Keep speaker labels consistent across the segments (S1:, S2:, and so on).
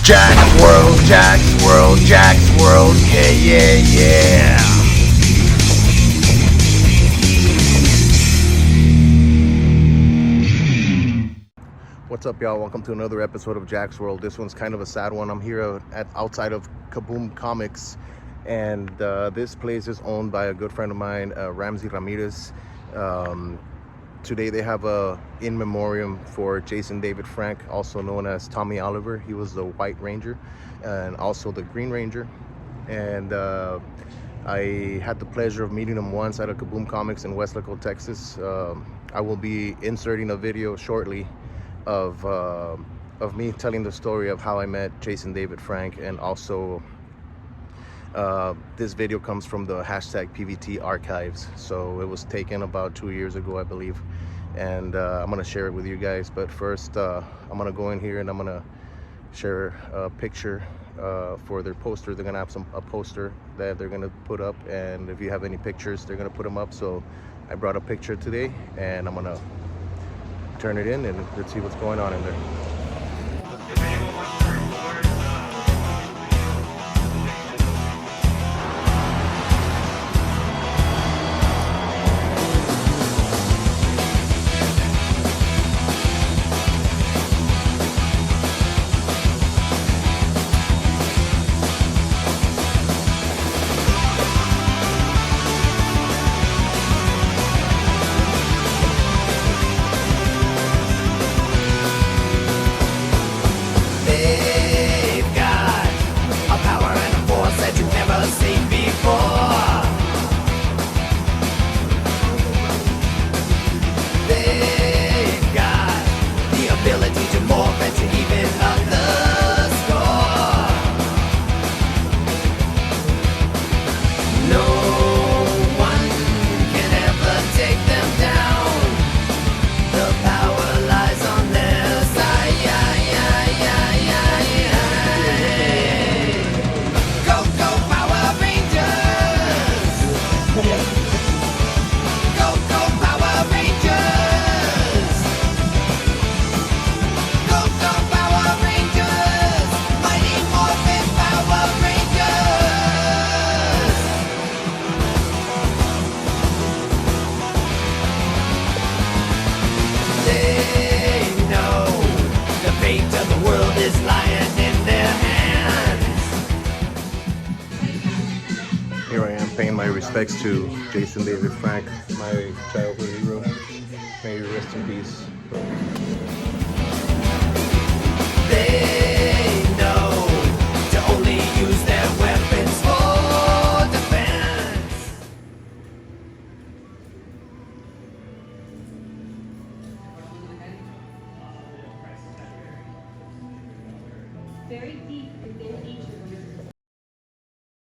S1: Jaxx World, Jaxx World, Jaxx World, yeah, yeah, yeah. What's up, y'all? Welcome to another episode of Jaxx World. This one's kind of a sad one. I'm here outside of Kaboom Comics, and this place is owned by a good friend of mine, Ramsey Ramirez. Today they have a in memoriam for Jason David Frank, also known as Tommy Oliver. He was the White Ranger and also the Green Ranger. And I had the pleasure of meeting him once at a Kaboom Comics in Weslaco, Texas. I will be inserting a video shortly of me telling the story of how I met Jason David Frank, and also this video comes from the hashtag PVT archives. So it was taken about 2 years ago, I believe, and I'm gonna share it with you guys. But first, I'm gonna go in here and I'm gonna share a picture for their poster. They're gonna have a poster that they're gonna put up, and if you have any pictures, they're gonna put them up. So I brought a picture today, and I'm gonna turn it in and let's see what's going on in there. Here I am paying my respects to Jason David Frank, my childhood hero. May you rest in peace.
S2: They know to only use their weapons for defense.
S3: Very deep within each of them.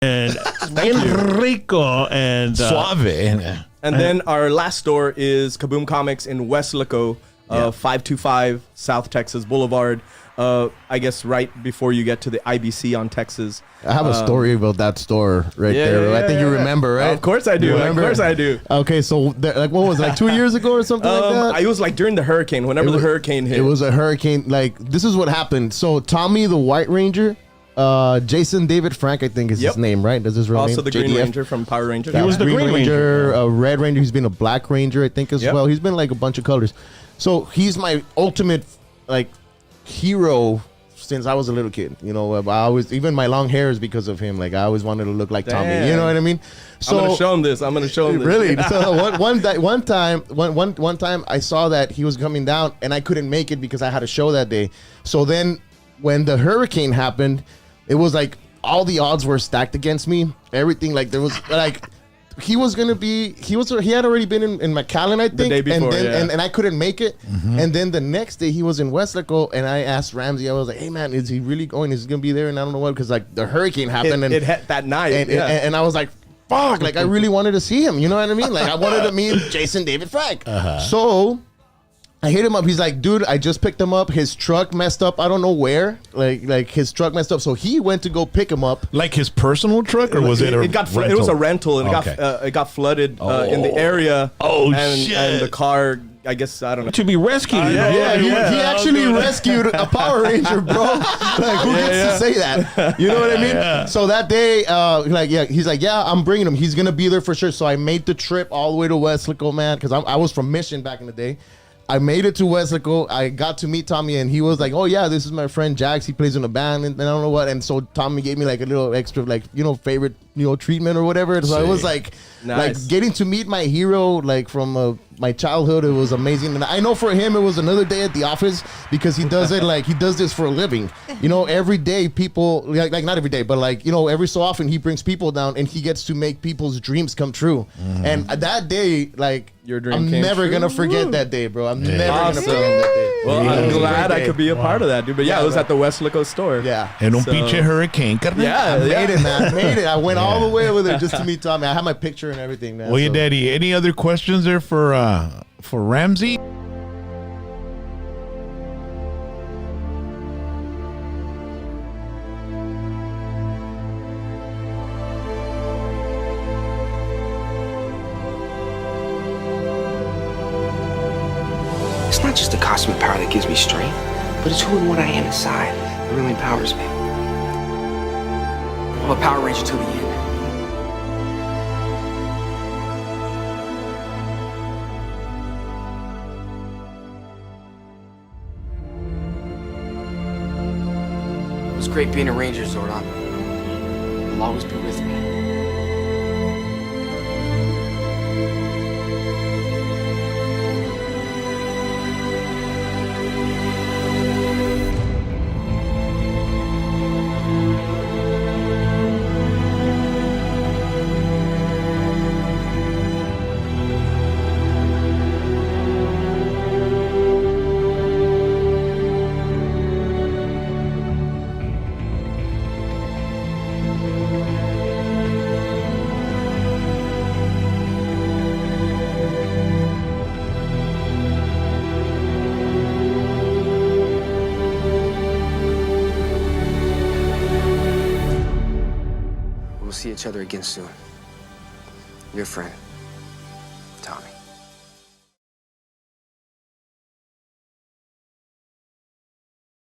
S4: And Enrico and
S5: Suave.
S6: And then our last store is Kaboom Comics in Weslaco, 525 South Texas Boulevard. I guess right before you get to the IBC on Texas.
S5: I have a story about that store right there. I think you remember, right?
S6: Of course I do. Of course I do.
S5: Okay, so like what was it, like 2 years ago or something like that?
S6: It was like during the hurricane, whenever the hurricane hit.
S5: It was a hurricane. Like, this is what happened. So Tommy the White Ranger, Jason David Frank, I think is his name, right? That's his real name.
S6: Also the Green
S5: JDF.
S6: Ranger from Power Rangers.
S4: He was the Green Ranger.
S5: A Red Ranger. He's been a Black Ranger, I think, as well. He's been like a bunch of colors. So he's my ultimate like hero since I was a little kid. You know, I always, even my long hair is because of him. Like, I always wanted to look like Tommy. You know what I mean? So
S6: I'm gonna show him this.
S5: Really? So one time I saw that he was coming down and I couldn't make it because I had a show that day. So then when the hurricane happened, it was like all the odds were stacked against me. Everything, like, there was like he had already been in McAllen, I think,
S6: the day before,
S5: and I couldn't make it. And then the next day he was in Weslaco, and I asked Ramsey, I was like, hey man, is he really going? Is he gonna be there? And I don't know what, because like the hurricane happened
S6: It hit that night,
S5: and I was like, fuck, like I really wanted to see him, you know what I mean? Like I wanted to meet Jason David Frank. So I hit him up. He's like, dude, I just picked him up. His truck messed up. I don't know where. Like his truck messed up. So he went to go pick him up.
S4: Like his personal truck, or was it a rental?
S6: It was a rental, and it got flooded in the area.
S4: Oh,
S6: and,
S4: shit.
S6: And the car I guess I don't know.
S4: To be rescued.
S5: Yeah, he actually rescued a Power Ranger, bro. Like, who gets to say that? You know what I mean?
S4: Yeah.
S5: So that day, he's like, yeah, I'm bringing him. He's gonna be there for sure. So I made the trip all the way to Weslaco, man, because I was from Mission back in the day. I made it to Weslaco. I got to meet Tommy, and he was like, "Oh yeah, this is my friend Jaxx. He plays in a band, and I don't know what." And so Tommy gave me like a little extra, like, favorite, treatment or whatever. So it was like,
S6: Nice.
S5: getting to meet my hero, like from my childhood. It was amazing, and I know for him it was another day at the office because he does it like he does this for a living. Every day people like not every day, but like every so often he brings people down, and he gets to make people's dreams come true. And that day, like.
S6: Your dream
S5: I'm
S6: came
S5: never
S6: true?
S5: gonna forget that day, bro. I'm never
S6: Awesome.
S5: gonna forget that day.
S6: Well,
S5: It
S6: I'm
S5: was a
S6: glad
S5: great
S6: I
S5: day.
S6: could be a part of that, dude. But yeah, it was at the Weslaco store.
S5: Yeah.
S4: En un
S6: So-
S4: pinche hurricane, carnal.
S6: Yeah,
S5: Made it, man. Made it. I went all the way over there just to meet Tommy. I had my picture and everything, man.
S4: Oye,
S5: So-
S4: Daddy, any other questions there for Ramsey?
S7: It's not just the cosmic power that gives me strength, but it's who and what I am inside that really empowers me. I'm a Power Ranger till the end. It was great being a Ranger, Zordon. You'll always be with me. We'll see each other again soon. Your friend.